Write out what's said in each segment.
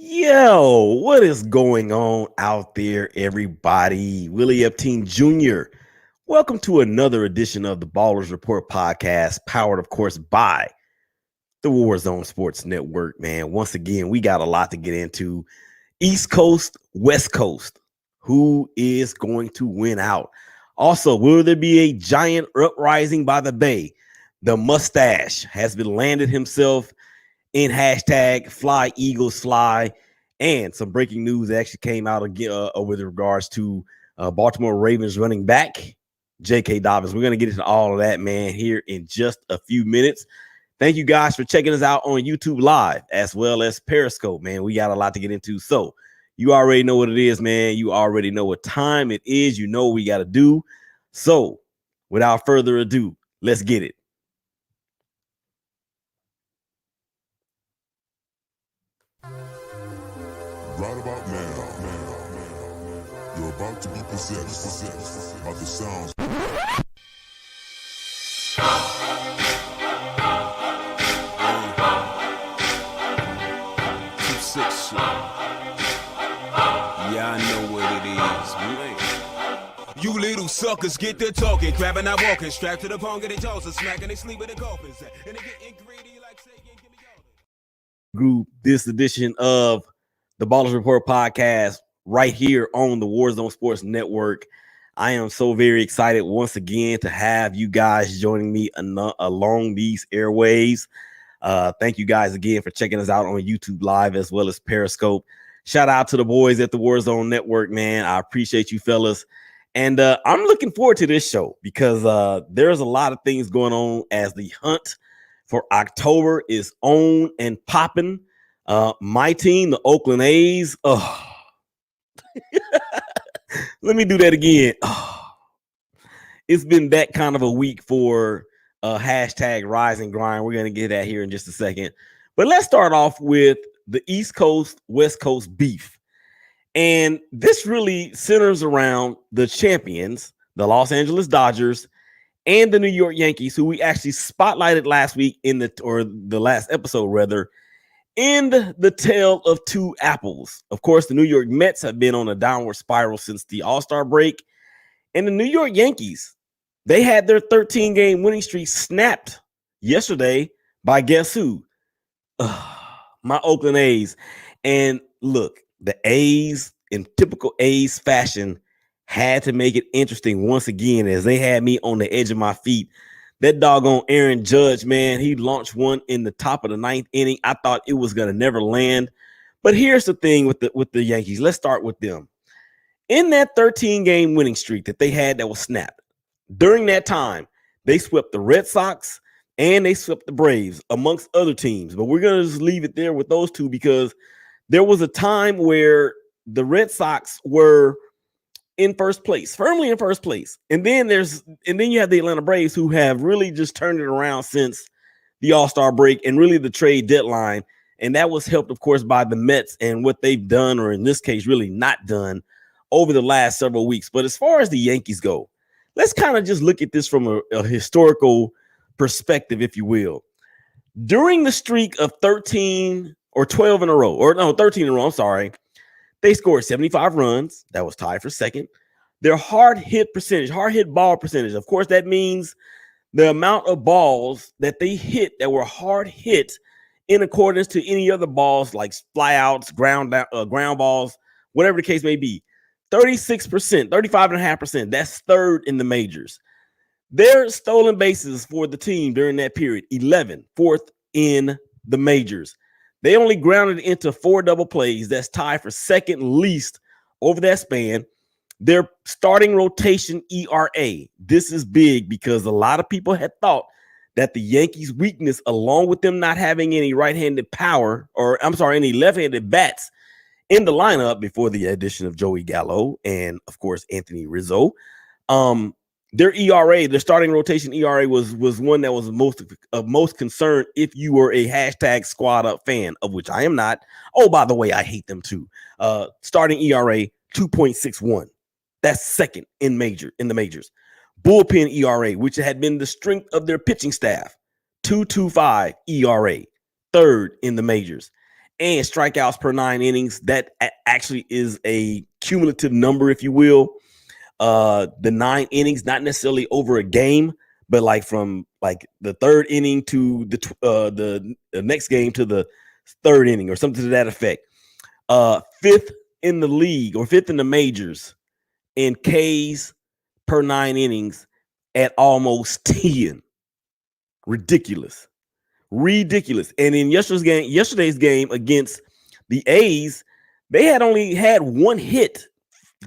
Yo, what is going on out there, everybody? Willie Epting Jr. Welcome to another edition of the Ballers Report podcast, powered, of course, by the Warzone Sports Network, man. Once again, we got a lot to get into. East Coast, West Coast. Who is going to win out? Also, will there be a giant uprising by the Bay? The mustache has been landed himself in hashtag Fly Eagles Fly, and some breaking news that actually came out again with regards to Baltimore Ravens running back J.K. Dobbins. We're going to get into all of that, man, here in just a few minutes. Thank you guys for checking us out on YouTube Live as well as Periscope, man. We got a lot to get into. So you already know what it is, man. You already know what time it is. You know what we got to do. So without further ado, let's get it. Right about now, you're about to be possessed by the sounds. 2-6 shit. Yeah, I know what it is, man. You little suckers get to talking, grabbing and walking, strapped to the pong of their jaws and smacking they sleep with the coffins. And they getting greedy like saying, give me all. Group, this edition of the Ballers Report podcast right here on the Warzone Sports Network. I am so very excited once again to have you guys joining me along these airwaves. Thank you guys again for checking us out on YouTube Live as well as Periscope. Shout out to the boys at the Warzone Network, man. I appreciate you fellas. And I'm looking forward to this show because there's a lot of things going on as the hunt for October is on and popping. My team, the Oakland A's. Oh, let me do that again. Oh, it's been that kind of a week for hashtag Rise and Grind. We're going to get that here in just a second. But let's start off with the East Coast, West Coast beef. And this really centers around the champions, the Los Angeles Dodgers, and the New York Yankees, who we actually spotlighted last week the last episode, rather, in the tale of two apples. Of course, the New York Mets have been on a downward spiral since the All-Star break. And the New York Yankees, they had their 13-game winning streak snapped yesterday by guess who? My Oakland A's. And look, the A's, in typical A's fashion, had to make it interesting once again as they had me on the edge of my feet. That doggone Aaron Judge, man, he launched one in the top of the ninth inning. I thought it was going to never land. But here's the thing with the Yankees. Let's start with them. In that 13-game winning streak that they had that was snapped, during that time, they swept the Red Sox and they swept the Braves, amongst other teams. But we're going to just leave it there with those two because there was a time where the Red Sox were in first place, firmly in first place. And then you have the Atlanta Braves, who have really just turned it around since the All-Star break and really the trade deadline. And that was helped, of course, by the Mets and what they've done, or in this case, really not done, over the last several weeks. But as far as the Yankees go, let's kind of just look at this from a historical perspective, if you will. During the streak of 13 or 12 in a row, or no, 13 in a row, I'm sorry, they scored 75 runs. That was tied for second. Their hard hit ball percentage. Of course, that means the amount of balls that they hit that were hard hit in accordance to any other balls like flyouts, ground balls, whatever the case may be. 36%, 35.5%. That's third in the majors. Their stolen bases for the team during that period, 11, fourth in the majors. They only grounded into 4 double plays. That's tied for second least over that span. Their starting rotation ERA. This is big because a lot of people had thought that the Yankees' weakness, along with them not having any right-handed power, any left-handed bats in the lineup before the addition of Joey Gallo and, of course, Anthony Rizzo, their ERA, their starting rotation ERA was one that was most concerned if you were a hashtag squad up fan, of which I am not. Oh, by the way, I hate them too. Starting ERA 2.61. That's second in the majors. Bullpen ERA, which had been the strength of their pitching staff, 2.25 ERA, third in the majors. and strikeouts per 9 innings. That actually is a cumulative number, if you will. The 9 innings, not necessarily over a game, but like from like the 3rd inning to the next game to the 3rd inning or something to that effect. 5th in the league or 5th in the majors in Ks per 9 innings at almost 10. Ridiculous. And in yesterday's game against the A's, they had only had 1 hit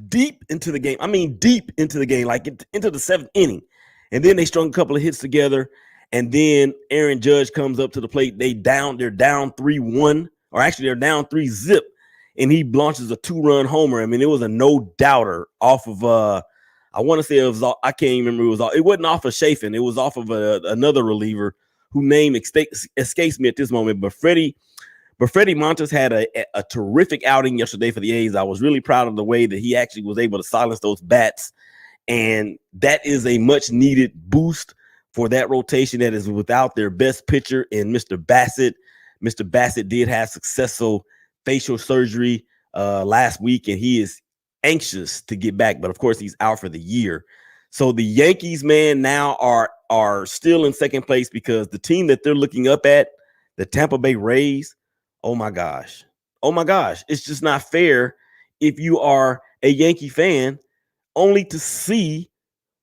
deep into the game. I mean, deep into the game, like into the 7th inning. And then they strung a couple of hits together. And then Aaron Judge comes up to the plate. They're down 3-1, or actually they're down 3-0. And he launches a 2-run homer. I mean, it was a no-doubter off of I want to say it was, I can't even remember. It wasn't off of Chafin. It was off of another reliever who name escapes me at this moment. But Freddie Montes had a terrific outing yesterday for the A's. I was really proud of the way that he actually was able to silence those bats. And that is a much needed boost for that rotation that is without their best pitcher in Mr. Bassett. Mr. Bassett did have successful facial surgery last week, and he is anxious to get back. But of course, he's out for the year. So the Yankees, man, now are still in second place because the team that they're looking up at, the Tampa Bay Rays, oh my gosh. It's just not fair if you are a Yankee fan only to see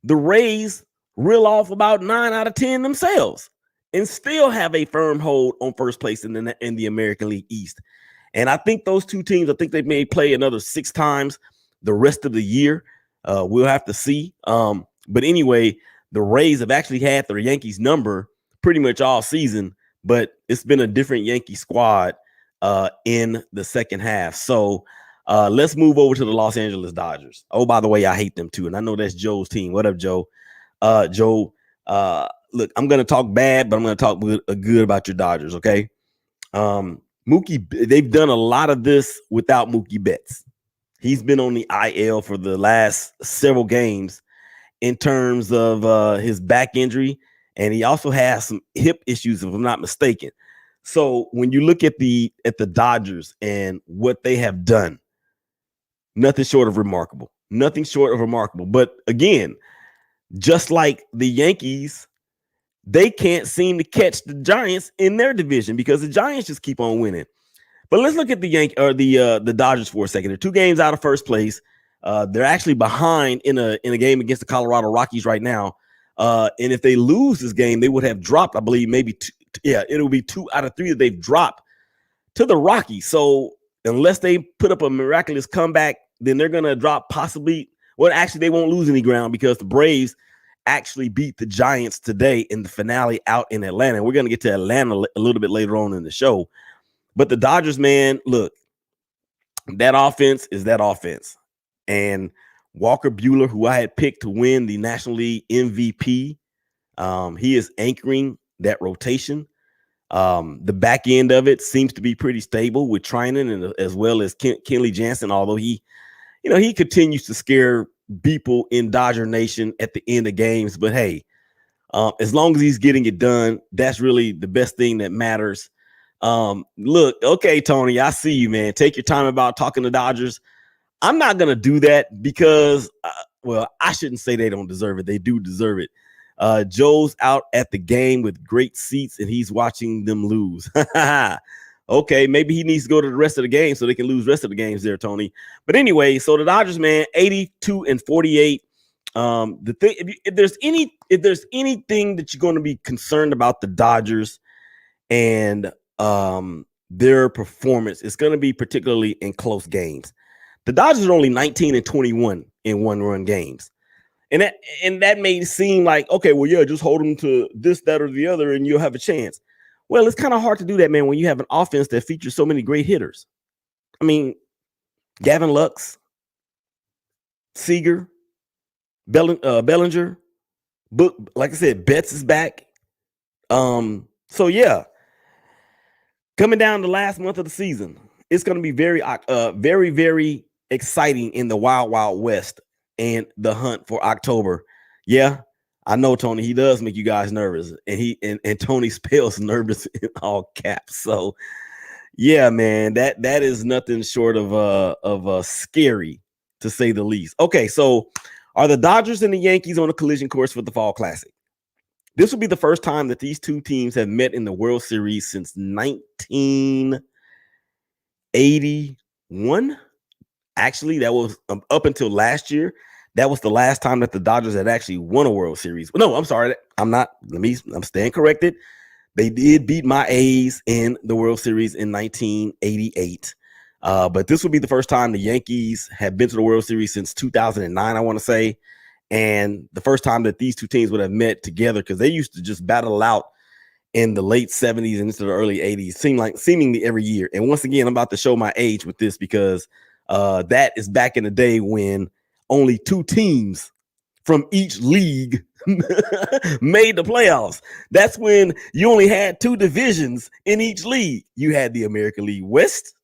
the Rays reel off about 9 out of 10 themselves and still have a firm hold on first place in the American League East. And I think those two teams, I think they may play another 6 times the rest of the year. We'll have to see. But anyway, the Rays have actually had their Yankees number pretty much all season, but it's been a different Yankee squad in the second half. So let's move over to the Los Angeles Dodgers. Oh, by the way, I hate them too. And I know that's Joe's team. What up, Joe? Joe, look, I'm going to talk bad, but I'm going to talk good about your Dodgers, okay? Mookie, they've done a lot of this without Mookie Betts. He's been on the IL for the last several games in terms of his back injury, and he also has some hip issues, if I'm not mistaken. So when you look at the Dodgers and what they have done, nothing short of remarkable. But again, just like the Yankees, they can't seem to catch the Giants in their division because the Giants just keep on winning. But let's look at the Dodgers for a second. They're 2 games out of first place. They're actually behind in a game against the Colorado Rockies right now. And if they lose this game, they would have dropped, I believe, maybe it'll be 2 out of 3 that they've dropped to the Rockies. So unless they put up a miraculous comeback, then they're going to drop possibly. Well, actually, they won't lose any ground because the Braves actually beat the Giants today in the finale out in Atlanta. We're going to get to Atlanta a little bit later on in the show. But the Dodgers, man, look, that offense is that offense. And Walker Buehler, who I had picked to win the National League MVP, he is anchoring that rotation. The back end of it seems to be pretty stable with Trinan and as well as Kenley Jansen, although he continues to scare people in Dodger Nation at the end of games. But hey, as long as he's getting it done, that's really the best thing that matters. Look, okay, Tony, I see you, man. Take your time about talking to Dodgers. I'm not going to do that because, I shouldn't say they don't deserve it. They do deserve it. Joe's out at the game with great seats and he's watching them lose. Okay, maybe he needs to go to the rest of the game so they can lose the rest of the games there, Tony. But anyway, so the Dodgers, man, 82-48. The thing, if there's anything that you're going to be concerned about the Dodgers and their performance, it's going to be particularly in close games. The Dodgers are only 19-21 in one-run games. And that may seem like, okay, well, yeah, just hold them to this, that, or the other, and you'll have a chance. Well, it's kind of hard to do that, man, when you have an offense that features so many great hitters. I mean, Gavin Lux, Seager, Bellinger, Book, like I said, Betts is back. So yeah, coming down the last month of the season, it's going to be very, very exciting in the Wild Wild West and the hunt for October. Yeah, I know, Tony, he does make you guys nervous, and Tony spells nervous in all caps. So Yeah, man, that is nothing short of scary, to say the least. Okay, so are the Dodgers and the Yankees on a collision course for the Fall Classic? This will be the first time that these two teams have met in the World Series since 1981. Actually, that was up until last year. That was the last time that the Dodgers had actually won a World Series. No, I'm sorry. I'm staying corrected. They did beat my A's in the World Series in 1988. But this will be the first time the Yankees have been to the World Series since 2009, I want to say. And the first time that these two teams would have met together, because they used to just battle out in the late 70s and into the early 80s, seemingly every year. And once again, I'm about to show my age with this, because that is back in the day when only two teams from each league made the playoffs. That's when you only had two divisions in each league. You had the American League West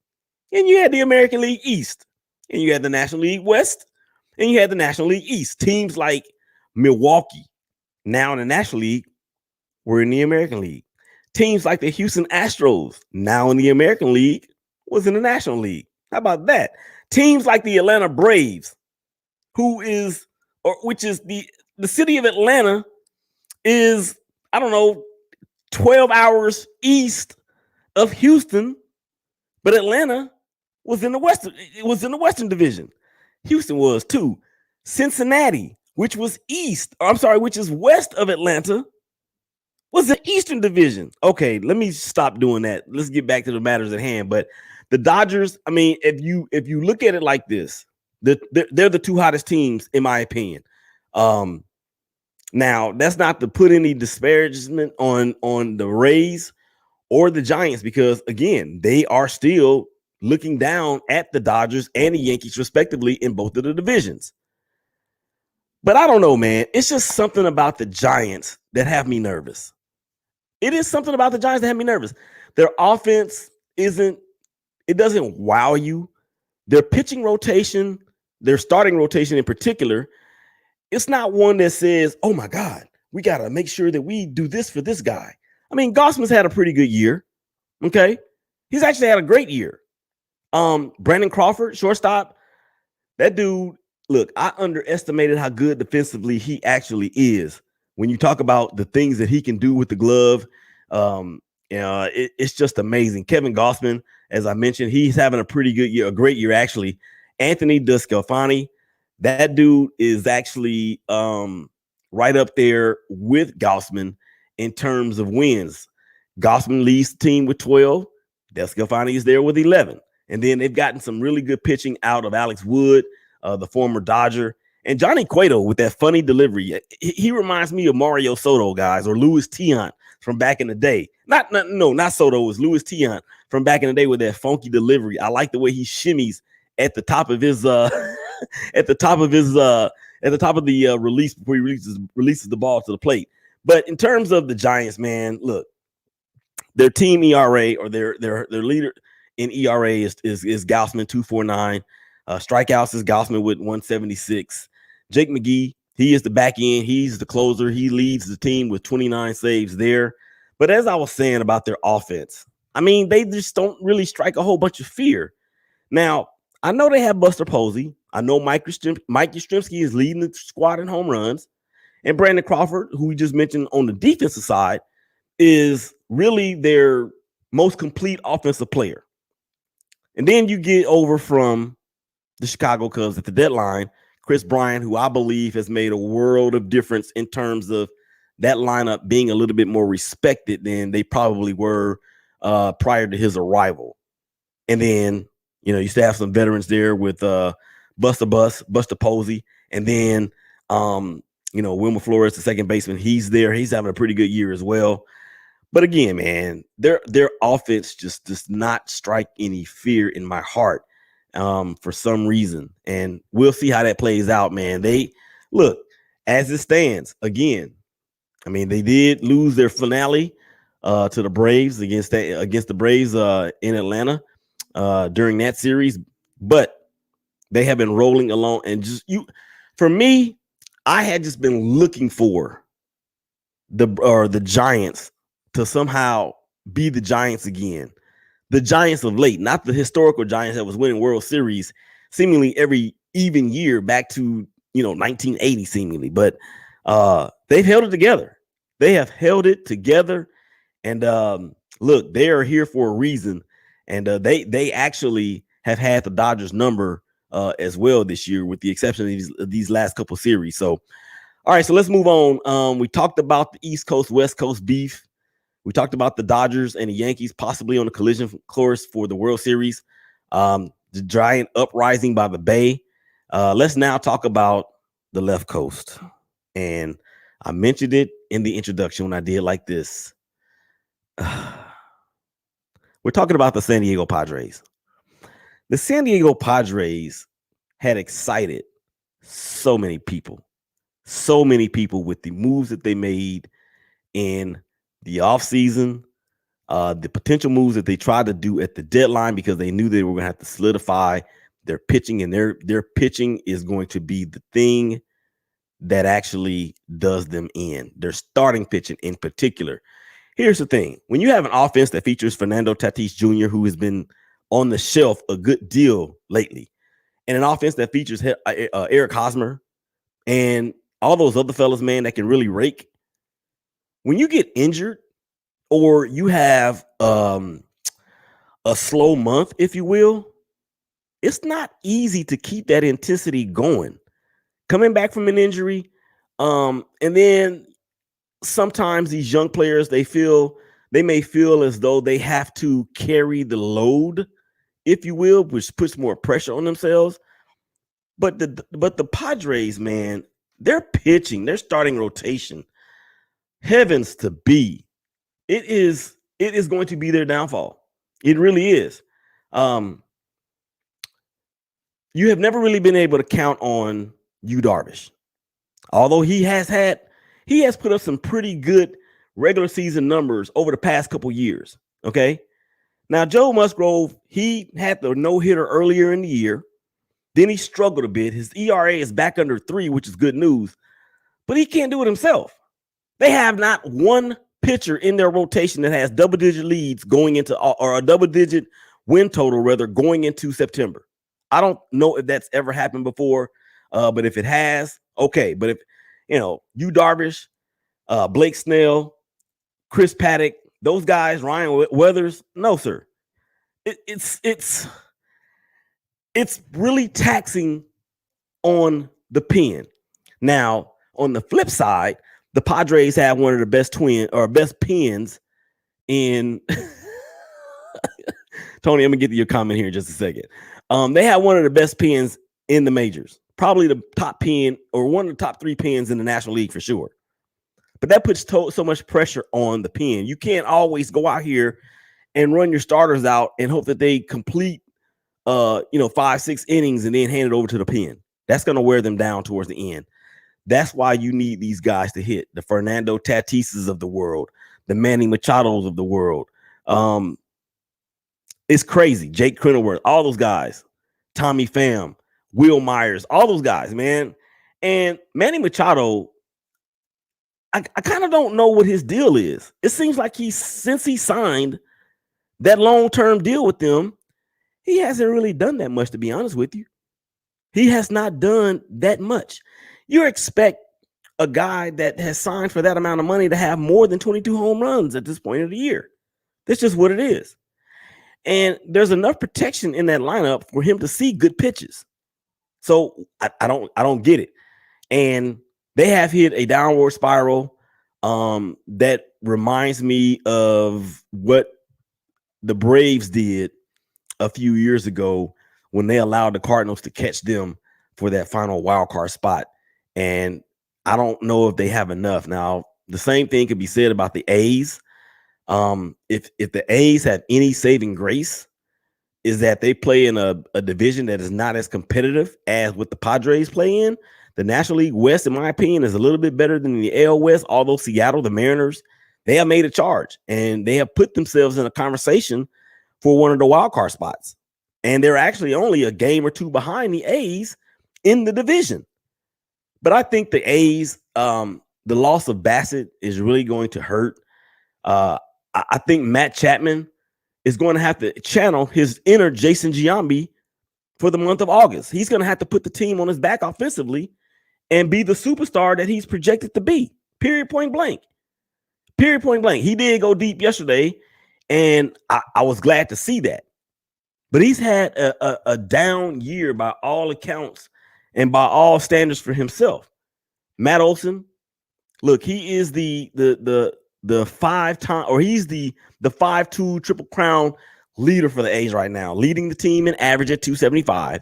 and you had the American League East, and you had the National League West and you had the National League East. Teams like Milwaukee, now in the National League, were in the American League. Teams like the Houston Astros, now in the American League, was in the National League. How about that? Teams like the Atlanta Braves, which is the city of Atlanta is, 12 hours east of Houston, but Atlanta was in the Western. It was in the Western Division. Houston was too. Cincinnati, which is west of Atlanta, was the Eastern Division. Okay, let me stop doing that. Let's get back to the matters at hand. But the Dodgers, if you look at it like this, they're the two hottest teams, in my opinion. Now, that's not to put any disparagement on the Rays or the Giants, because, again, they are still looking down at the Dodgers and the Yankees, respectively, in both of the divisions. But I don't know, man. It's just something about the Giants that have me nervous. It is something about the Giants that have me nervous. Their offense doesn't wow you. Their pitching rotation, their starting rotation in particular, it's not one that says, oh my God, we got to make sure that we do this for this guy. Gausman's had a pretty good year. Okay. He's actually had a great year. Brandon Crawford, shortstop, that dude, look, I underestimated how good defensively he actually is. When you talk about the things that he can do with the glove, it's just amazing. Kevin Gausman, as I mentioned, he's having a pretty good year, a great year, actually. Anthony DeSclafani, that dude is actually right up there with Gausman in terms of wins. Gausman leads the team with 12. DeSclafani is there with 11. And then they've gotten some really good pitching out of Alex Wood, the former Dodger, and Johnny Cueto with that funny delivery. He reminds me of Mario Soto, guys, or Luis Tiant from back in the day. Not Soto, it was Luis Tiant from back in the day with that funky delivery. I like the way he shimmies at the top of his release before he releases the ball to the plate. But in terms of the Giants, man, look, their team ERA, or their leader in ERA is Gausman, 2.49. Strikeouts is Gausman with 176. Jake McGee, he is the back end. He's the closer. He leads the team with 29 saves there. But as I was saying about their offense, they just don't really strike a whole bunch of fear. Now, I know they have Buster Posey. I know Mike Yastrzemski is leading the squad in home runs. And Brandon Crawford, who we just mentioned on the defensive side, is really their most complete offensive player. And then you get over from the Chicago Cubs at the deadline, Chris Bryant, who I believe has made a world of difference in terms of that lineup being a little bit more respected than they probably were prior to his arrival. And then, you still have some veterans there with Buster Posey. And then, Wilmer Flores, the second baseman, he's there. He's having a pretty good year as well. But again, man, their offense just does not strike any fear in my heart for some reason. And we'll see how that plays out, man. They look, as it stands, again, they did lose their finale to the Braves against the Braves in Atlanta during that series, but they have been rolling along. And for me, I had just been looking for the Giants to somehow be the Giants again. the Giants of late, not the historical Giants that was winning World Series seemingly every even year back to 1980 seemingly, but they've held it together. They have held it together, and look, they are here for a reason, and they actually have had the Dodgers number as well this year, with the exception of these last couple series. So, all right, so let's move on. We talked about the East Coast West Coast beef. We talked about the Dodgers and the Yankees possibly on the collision course for the World Series. The giant uprising by the Bay. Let's now talk about the left coast. And I mentioned it in the introduction when I did like this. We're talking about the San Diego Padres. The San Diego Padres had excited so many people with the moves that they made in the offseason, the potential moves that they tried to do at the deadline, because they knew they were going to have to solidify their pitching, and their pitching is going to be the thing that actually does them in. Their starting pitching in particular. Here's the thing. When you have an offense that features Fernando Tatis Jr., who has been on the shelf a good deal lately, and an offense that features Eric Hosmer and all those other fellas, man, that can really rake, when you get injured or you have a slow month, if you will, it's not easy to keep that intensity going. Coming back from an injury, and then sometimes these young players, they may feel as though they have to carry the load, if you will, which puts more pressure on themselves. But the Padres, man, their pitching, their starting rotation, heavens to be, it is going to be their downfall. It really is. You have never really been able to count on Yu Darvish, although he has put up some pretty good regular season numbers over the past couple years. Okay, now Joe Musgrove, he had the no-hitter earlier in the year. Then he struggled a bit. His ERA is back under 3, which is good news, but he can't do it himself. They have not one pitcher in their rotation that has double-digit leads going into, or a double-digit win total, rather, going into September. I don't know if that's ever happened before, but if it has, okay. But if, Yu Darvish, Blake Snell, Chris Paddock, those guys, Ryan Weathers, no, sir. It's really taxing on the pen. Now, on the flip side, the Padres have one of the best pens in. Tony, I'm gonna get to your comment here in just a second. They have one of the best pens in the majors, probably the top pen or one of the top 3 pens in the National League for sure. But that puts so much pressure on the pen. You can't always go out here and run your starters out and hope that they complete 5-6 innings and then hand it over to the pen. That's going to wear them down towards the end. That's why you need these guys to hit, the Fernando Tatises of the world, the Manny Machados of the world. It's crazy. Jake Cronenworth, all those guys, Tommy Pham, Will Myers, all those guys, man. And Manny Machado, I kind of don't know what his deal is. It seems like since he signed that long-term deal with them, he hasn't really done that much, to be honest with you. He has not done that much. You expect a guy that has signed for that amount of money to have more than 22 home runs at this point of the year. That's just what it is. And there's enough protection in that lineup for him to see good pitches. So I don't get it. And they have hit a downward spiral that reminds me of what the Braves did a few years ago when they allowed the Cardinals to catch them for that final wild card spot. And I don't know if they have enough. Now, the same thing could be said about the A's. If the A's have any saving grace, is that they play in a division that is not as competitive as what the Padres play in. The National League West, in my opinion, is a little bit better than the AL West, although Seattle, the Mariners, they have made a charge and they have put themselves in a conversation for one of the wild card spots. And they're actually only a game or 2 behind the A's in the division. But I think the A's, the loss of Bassett is really going to hurt. I think Matt Chapman is going to have to channel his inner Jason Giambi for the month of August. He's going to have to put the team on his back offensively and be the superstar that he's projected to be. Period, point blank. Period, point blank. He did go deep yesterday, and I was glad to see that. But he's had a down year by all accounts and by all standards for himself. Matt Olson, look, he is the 5-time, or he's the 5-2 Triple Crown leader for the A's right now, leading the team in average at 275,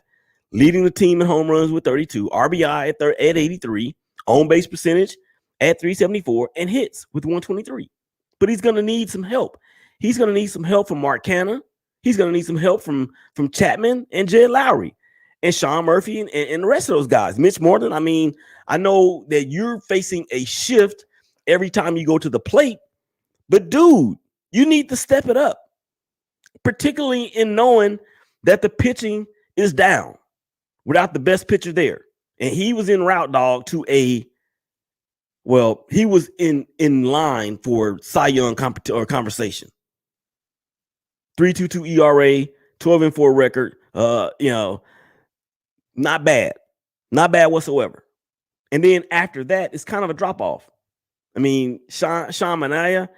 leading the team in home runs with 32, RBI at 83, on base percentage at 374, and hits with 123. But he's going to need some help. He's going to need some help from Mark Canha. He's going to need some help from Chapman and Jed Lowry and Sean Murphy and the rest of those guys. Mitch Morton, I mean, I know that you're facing a shift every time you go to the plate, but dude, you need to step it up, particularly in knowing that the pitching is down without the best pitcher there. And he was en route, dog, to he was in line for Cy Young conversation. 3.22 ERA, 12-4 record. Not bad whatsoever. And then after that, it's kind of a drop off. I mean, Sean Manaea,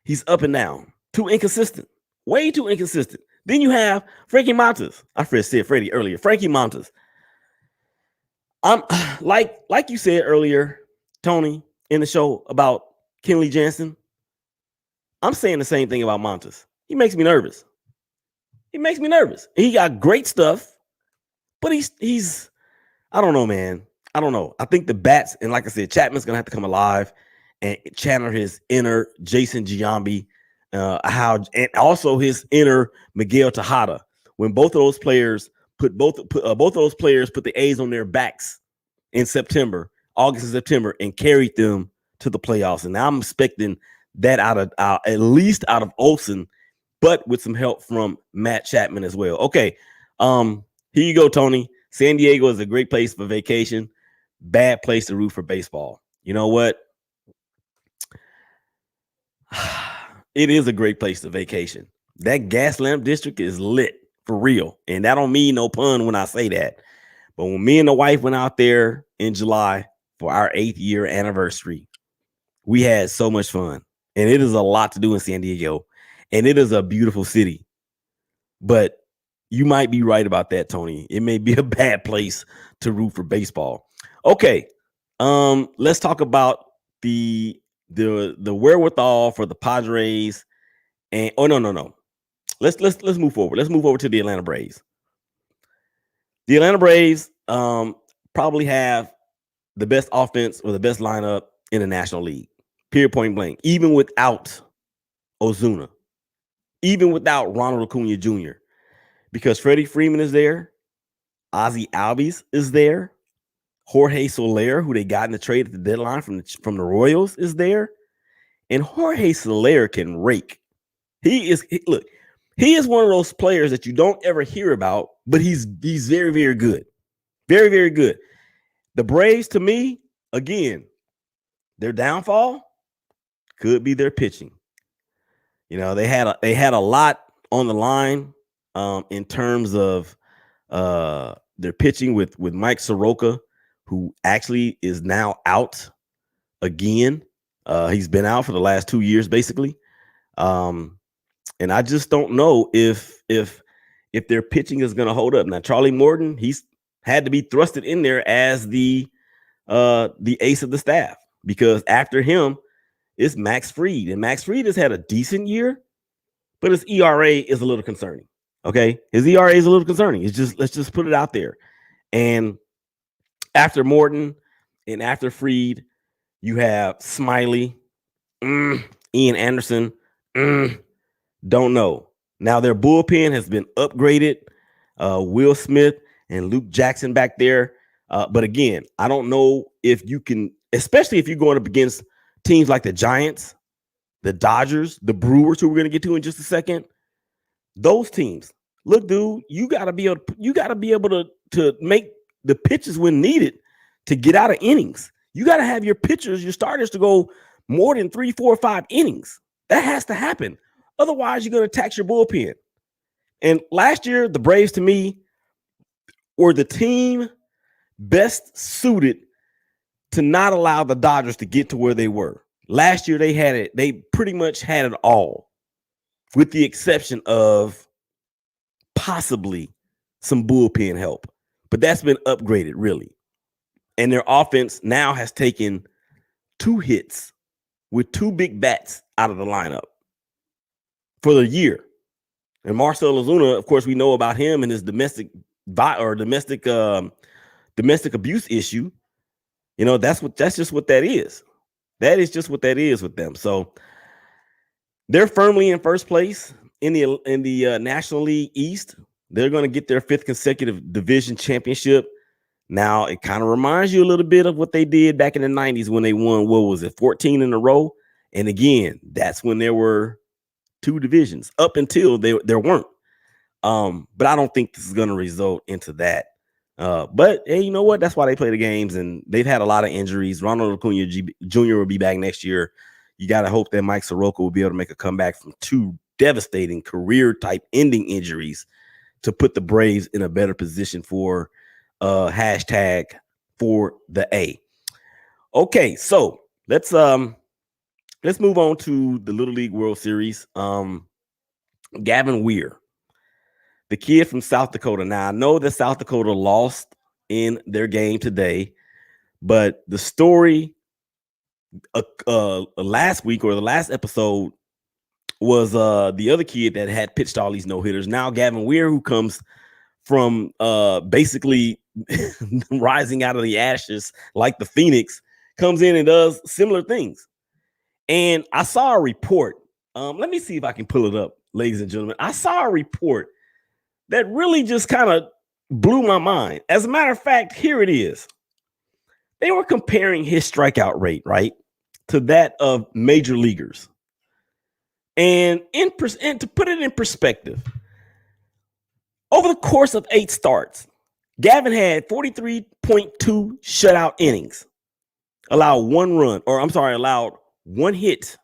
he's up and down, too inconsistent, way too inconsistent. Then you have Frankie Montas. I said Freddie earlier. Frankie Montas. I'm like you said earlier, Tony, in the show about Kenley Jansen. I'm saying the same thing about Montas. He makes me nervous. He got great stuff, but he's I don't know, man. I don't know. I think the bats, and like I said, Chapman's gonna have to come alive and channel his inner Jason Giambi, and also his inner Miguel Tejada. When both of those players put the A's on their backs in August and September, and carried them to the playoffs. And now I'm expecting that at least out of Olsen, but with some help from Matt Chapman as well. Okay, here you go, Tony. San Diego is a great place for vacation, bad place to root for baseball. You know what? It is a great place to vacation. That gas lamp district is lit for real. And that don't mean no pun when I say that. But when me and the wife went out there in July for our 8th year anniversary, we had so much fun. And it is a lot to do in San Diego. And it is a beautiful city. But you might be right about that, Tony. It may be a bad place to root for baseball. Okay. Let's talk about the wherewithal for the Padres. And no. Let's move forward. Let's move over to the Atlanta Braves. The Atlanta Braves probably have the best offense or the best lineup in the National League. Period, point blank. Even without Ozuna, even without Ronald Acuna Jr., because Freddie Freeman is there, Ozzie Albies is there, Jorge Soler, who they got in the trade at the deadline from the Royals, is there, and Jorge Soler can rake. He is one of those players that you don't ever hear about, but he's very, very good. Very, very good. The Braves, to me, again, their downfall could be their pitching. You know, they had a lot on the line in terms of their pitching with Mike Soroka, who actually is now out again. He's been out for the last 2 years, basically. And I just don't know if their pitching is going to hold up. Now, Charlie Morton, he's had to be thrusted in there as the ace of the staff, because after him is Max Fried, and Max Fried has had a decent year, but his ERA is a little concerning. Okay, his ERA is a little concerning. Let's just put it out there. And after Morton and after Fried, you have Smiley, Ian Anderson. Don't know. Now their bullpen has been upgraded. Will Smith and Luke Jackson back there. But again, I don't know if you can, especially if you're going up against teams like the Giants, the Dodgers, the Brewers, who we're going to get to in just a second. Those teams, look, dude, you got to be able to make the pitches when needed to get out of innings. You got to have your pitchers, your starters, to go more than 3, 4, 5 innings. That has to happen. Otherwise, you're going to tax your bullpen. And last year, the Braves, to me, were the team best suited to not allow the Dodgers to get to where they were. Last year, they had it. They pretty much had it all, with the exception of possibly some bullpen help. But that's been upgraded, really. And their offense now has taken 2 hits with 2 big bats out of the lineup for the year. And Marcell Ozuna, of course, we know about him and his domestic abuse issue. You know, that's just what that is. That is just what that is with them. So they're firmly in first place in the National League East. They're going to get their 5th consecutive division championship. Now, it kind of reminds you a little bit of what they did back in the 90s when they won, 14 in a row? And again, that's when there were 2 divisions up until there weren't. But I don't think this is going to result into that. But hey, you know what? That's why they play the games, and they've had a lot of injuries. Ronald Acuna Jr. will be back next year. You got to hope that Mike Soroka will be able to make a comeback from 2 devastating career-type ending injuries to put the Braves in a better position for hashtag for the A. Okay, so let's move on to the Little League World Series. Gavin Weir, the kid from South Dakota. Now, I know that South Dakota lost in their game today, but the story last week, or the last episode, was the other kid that had pitched all these no-hitters. Now Gavin Weir, who comes from basically rising out of the ashes like the Phoenix, comes in and does similar things. And I saw a report. Let me see if I can pull it up, ladies and gentlemen. I saw a report that really just kind of blew my mind. As a matter of fact, here it is. They were comparing his strikeout rate, right, to that of major leaguers. And to put it in perspective, over the course of 8 starts, Gavin had 43.2 shutout innings, allowed 1 hit,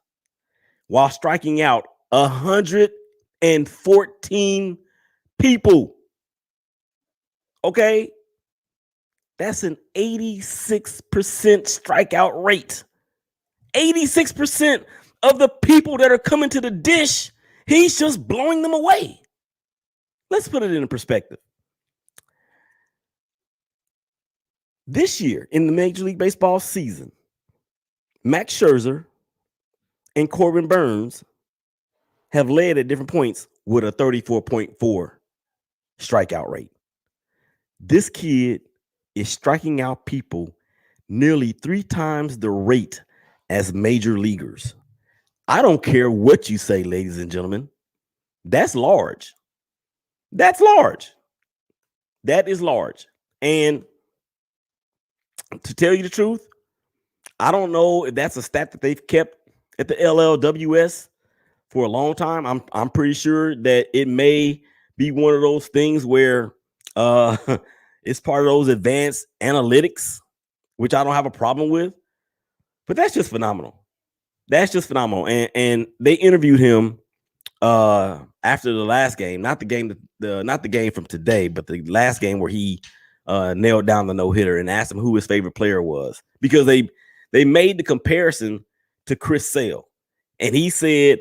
while striking out 114 people. Okay? That's an 86% strikeout rate. 86% of the people that are coming to the dish, he's just blowing them away. Let's put it in perspective. This year in the Major League Baseball season, Max Scherzer and Corbin Burns have led at different points with a 34.4 strikeout rate. This kid is striking out people nearly 3 times the rate as major leaguers. I don't care what you say, ladies and gentlemen. That's large. That's large. That is large. And to tell you the truth, I don't know if that's a stat that they've kept at the LLWS for a long time. I'm pretty sure that it may be one of those things where it's part of those advanced analytics, which I don't have a problem with. But that's just phenomenal. That's just phenomenal. And they interviewed him after the last game, not the game from today, but the last game where he nailed down the no-hitter, and asked him who his favorite player was, because they made the comparison to Chris Sale, and he said,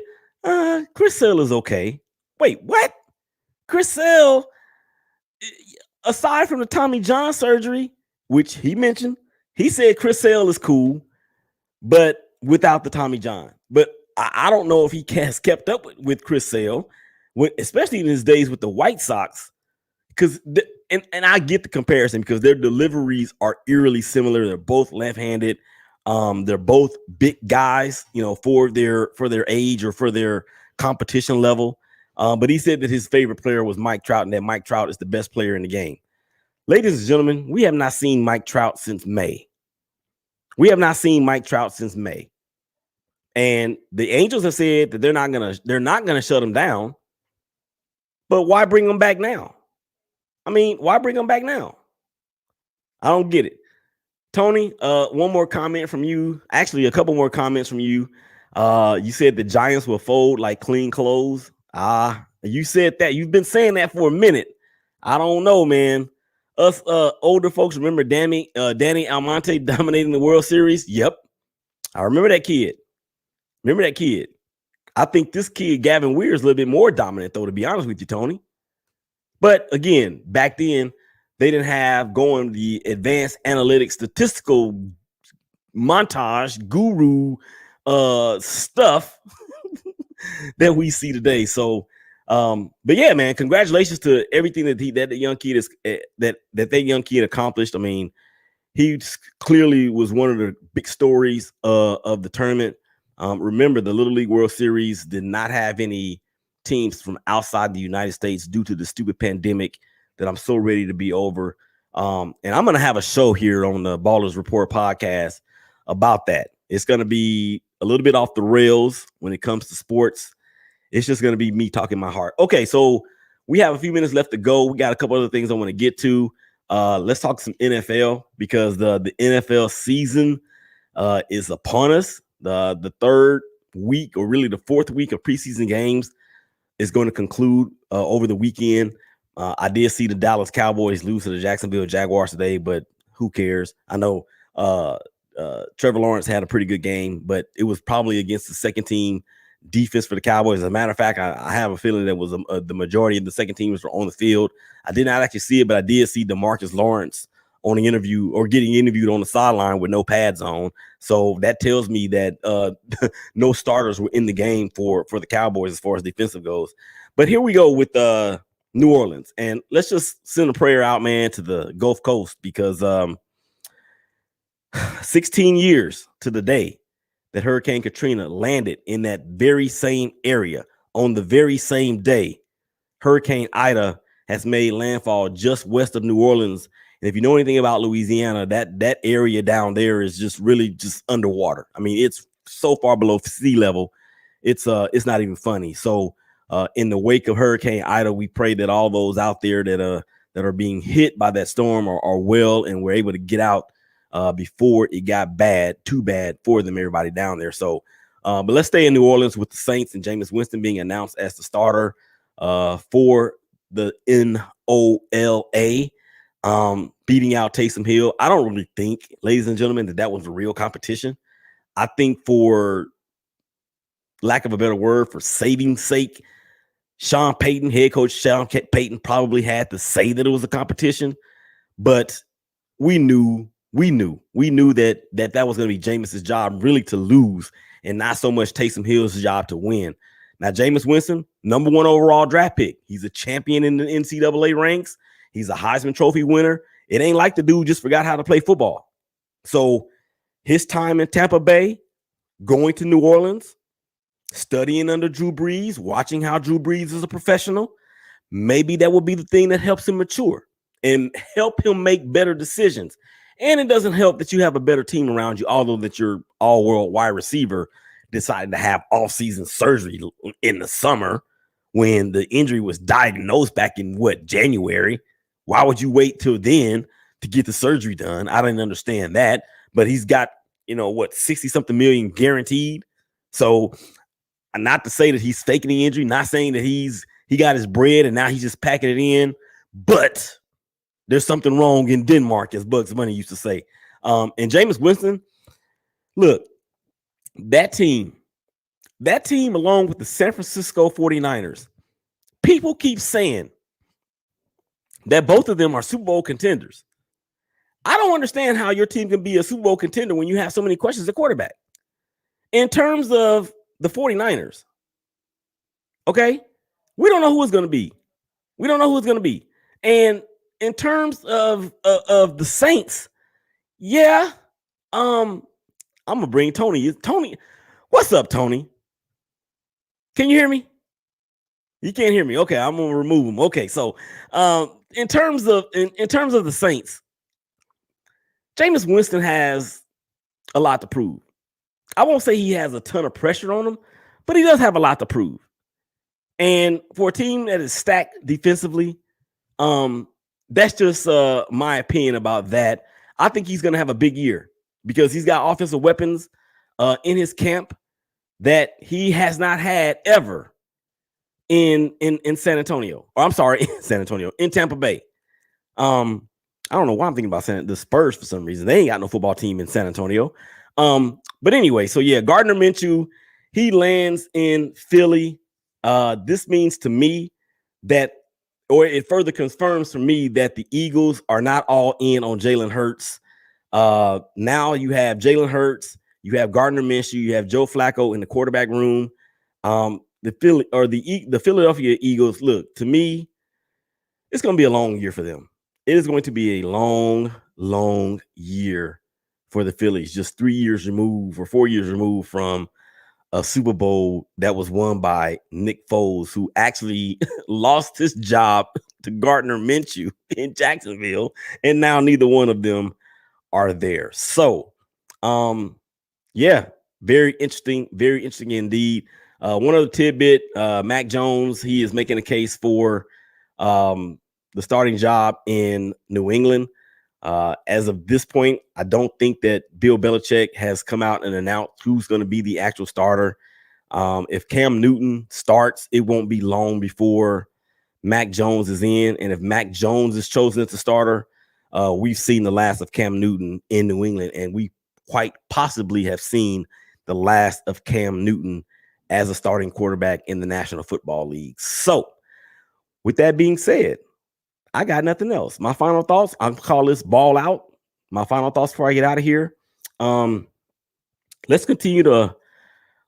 Chris Sale is okay. Wait, what? Chris Sale, aside from the Tommy John surgery, which he mentioned, he said Chris Sale is cool, but without the Tommy John. But I don't know if he has kept up with Chris Sale, especially in his days with the White Sox, because and I get the comparison because their deliveries are eerily similar. They're both left-handed. They're both big guys, for their age or for their competition level. But he said that his favorite player was Mike Trout, and that Mike Trout is the best player in the game. Ladies and gentlemen, we have not seen Mike Trout since May. And the Angels have said that they're not gonna shut him down. But why bring him back now? I mean, why bring him back now? I don't get it. Tony, one more comment from you. Actually, a couple more comments from you. You said the Giants will fold like clean clothes. You said that. You've been saying that for a minute. I don't know, man. Us older folks remember Danny Almonte dominating the World Series. Yep. I remember that kid. I think this kid, Gavin Weir, is a little bit more dominant, though, to be honest with you, Tony. But again, back then, they didn't have going the advanced analytics statistical montage guru stuff that we see today. So, but yeah, man, congratulations to everything that that young kid is that young kid accomplished. I mean, he clearly was one of the big stories of the tournament. Remember, the Little League World Series did not have any teams from outside the United States due to the stupid pandemic that I'm so ready to be over. And I'm going to have a show here on the Ballers Report podcast about that. It's going to be a little bit off the rails when it comes to sports. It's just going to be me talking my heart. Okay, so we have a few minutes left to go. We got a couple other things I want to get to. Let's talk some NFL because the NFL season is upon us. The third week, or really the fourth week of preseason games, is going to conclude over the weekend. I did see the Dallas Cowboys lose to the Jacksonville Jaguars today, but who cares? I know Trevor Lawrence had a pretty good game, but it was probably against the second team defense for the Cowboys. As a matter of fact, I have a feeling that was the majority of the second teamers were on the field. I did not actually see it, but I did see DeMarcus Lawrence on the interview or getting interviewed on the sideline with no pads on. So that tells me that no starters were in the game for the Cowboys as far as defensive goes. But here we go with New Orleans. And let's just send a prayer out, man, to the Gulf Coast because 16 years to the day that Hurricane Katrina landed in that very same area on the very same day, Hurricane Ida has made landfall just west of New Orleans. And if you know anything about Louisiana, that area down there is just really just underwater. I mean, it's so far below sea level. It's not even funny. So in the wake of Hurricane Ida, we pray that all those out there that are being hit by that storm are well and were able to get out before it got too bad for them, everybody down there. So, but let's stay in New Orleans with the Saints and Jameis Winston being announced as the starter for the NOLA, beating out Taysom Hill. I don't really think, ladies and gentlemen, that was a real competition. I think, for lack of a better word, for saving's sake, Sean Payton, head coach Sean Payton, probably had to say that it was a competition, but we knew that was going to be Jameis's job really to lose and not so much Taysom Hill's job to win. Now, Jameis Winston, number 1 overall draft pick. He's a champion in the NCAA ranks. He's a Heisman Trophy winner. It ain't like the dude just forgot how to play football. So his time in Tampa Bay, going to New Orleans, studying under Drew Brees, watching how Drew Brees is a professional, maybe that will be the thing that helps him mature and help him make better decisions. And it doesn't help that you have a better team around you, although that your all-world wide receiver decided to have off-season surgery in the summer when the injury was diagnosed back in, January. Why would you wait till then to get the surgery done? I didn't understand that. But he's got, 60-something million guaranteed. So not to say that he's faking the injury, not saying that he got his bread and now he's just packing it in, but there's something wrong in Denmark, as Bugs Bunny used to say. And Jameis Winston, look, that team along with the San Francisco 49ers, people keep saying that both of them are Super Bowl contenders. I don't understand how your team can be a Super Bowl contender when you have so many questions at quarterback. In terms of the 49ers, okay, we don't know who it's going to be. And in terms of the Saints, yeah, I'm gonna bring Tony. Tony, what's up, Tony? Can you hear me? You can't hear me. Okay, I'm gonna remove him. Okay, so in terms of the Saints, Jameis Winston has a lot to prove. I won't say he has a ton of pressure on him, but he does have a lot to prove. And for a team that is stacked defensively, that's just my opinion about that. I think he's going to have a big year because he's got offensive weapons in his camp. that he has not had ever in San Antonio. Or I'm sorry, in Tampa Bay. I don't know why I'm thinking about the Spurs for some reason. They ain't got no football team in San Antonio. But anyway, so yeah, Gardner Minshew, he lands in Philly. This means to me that, or it further confirms for me that the Eagles are not all in on Jalen Hurts. Now you have Jalen Hurts, you have Gardner Minshew, you have Joe Flacco in the quarterback room. The Philadelphia Eagles, look, to me, it's going to be a long year for them. It is going to be a long, long year for the Phillies. Just 3 years removed or 4 years removed from a Super Bowl that was won by Nick Foles, who actually lost his job to Gardner Minshew in Jacksonville, and now neither one of them are there. So, yeah, very interesting indeed. One other tidbit, Mac Jones, he is making a case for the starting job in New England. As of this point, I don't think that Bill Belichick has come out and announced who's going to be the actual starter. If Cam Newton starts, it won't be long before Mac Jones is in. And if Mac Jones is chosen as the starter, we've seen the last of Cam Newton in New England, and we quite possibly have seen the last of Cam Newton as a starting quarterback in the National Football League. So, with that being said, I got nothing else. My final thoughts, I'll call this ball out. My final thoughts before I get out of here. Let's continue to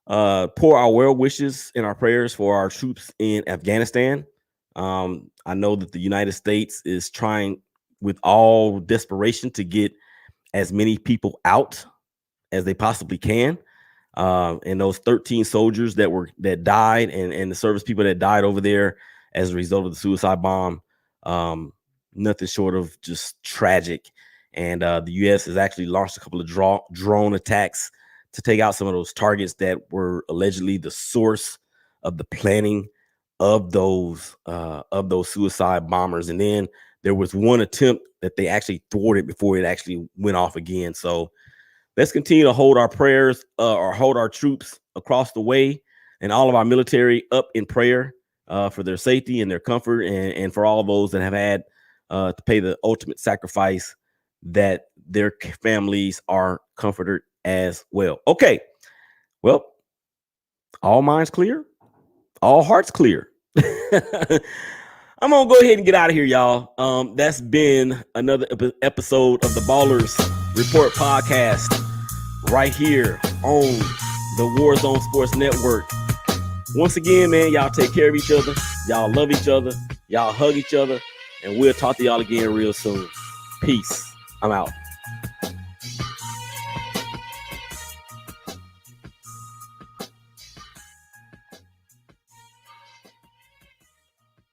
pour our well wishes and our prayers for our troops in Afghanistan. I know that the United States is trying with all desperation to get as many people out as they possibly can. And those 13 soldiers that died and the service people that died over there as a result of the suicide bomb, nothing short of just tragic. And the U.S. has actually launched a couple of drone attacks to take out some of those targets that were allegedly the source of the planning of those suicide bombers. And then there was one attempt that they actually thwarted before it actually went off again. So let's continue to hold our prayers or hold our troops across the way and all of our military up in prayer for their safety and their comfort, and for all those that have had to pay the ultimate sacrifice, that their families are comforted as well. Okay. Well, all minds clear, all hearts clear. I'm going to go ahead and get out of here, y'all. That's been another episode of the Ballers Report podcast right here on the Warzone Sports Network. Once again, man, y'all take care of each other. Y'all love each other. Y'all hug each other. And we'll talk to y'all again real soon. Peace. I'm out.